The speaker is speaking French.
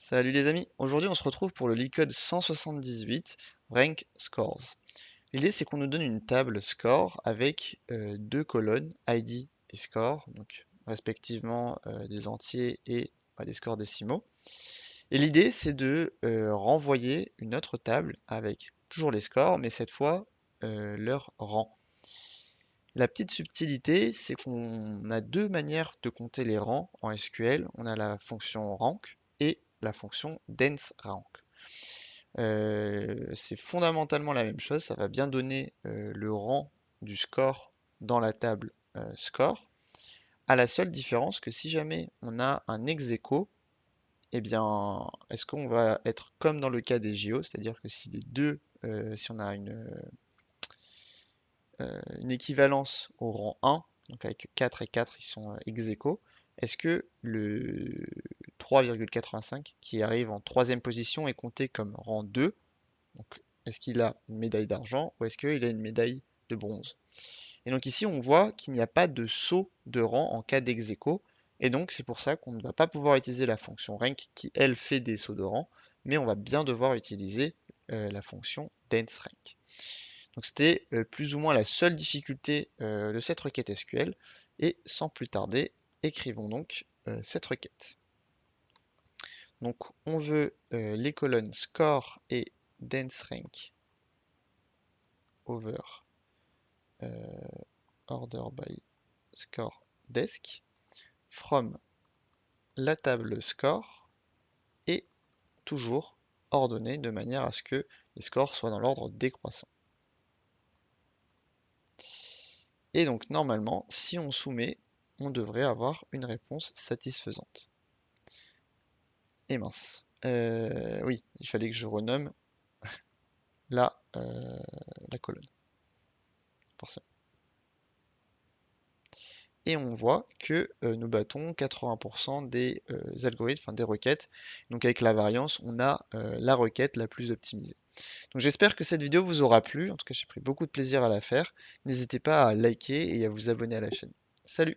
Salut les amis, aujourd'hui on se retrouve pour le LeetCode 178 Rank Scores. L'idée c'est qu'on nous donne une table score avec deux colonnes, ID et score, donc respectivement des entiers et des scores décimaux. Et l'idée c'est de renvoyer une autre table avec toujours les scores, mais cette fois leur rang. La petite subtilité c'est qu'on a deux manières de compter les rangs en SQL. On a la fonction rank et la fonction denseRank. C'est fondamentalement la même chose, ça va bien donner le rang du score dans la table score, à la seule différence que si jamais on a un ex aequo, eh bien, est-ce qu'on va être comme dans le cas des JO, c'est-à-dire que si les deux, si on a une équivalence au rang 1, donc avec 4 et 4 ils sont ex aequo, est-ce que le 3,85 qui arrive en troisième position est compté comme rang 2? Donc, est-ce qu'il a une médaille d'argent ou est-ce qu'il a une médaille de bronze? Et donc ici, on voit qu'il n'y a pas de saut de rang en cas d'ex aequo. Et donc, c'est pour ça qu'on ne va pas pouvoir utiliser la fonction rank qui, elle, fait des sauts de rang, mais on va bien devoir utiliser la fonction denseRank. Donc, c'était plus ou moins la seule difficulté de cette requête SQL. Et sans plus tarder, écrivons donc cette requête. Donc, on veut les colonnes score et denseRank over order by score desk from la table score et toujours ordonné de manière à ce que les scores soient dans l'ordre décroissant. Et donc normalement, si on soumet, on devrait avoir une réponse satisfaisante. Et mince. Oui, il fallait que je renomme la colonne, forcément. Et on voit que nous battons 80% des algorithmes, enfin des requêtes. Donc avec la variance, on a la requête la plus optimisée. Donc j'espère que cette vidéo vous aura plu. En tout cas, j'ai pris beaucoup de plaisir à la faire. N'hésitez pas à liker et à vous abonner à la chaîne. Salut!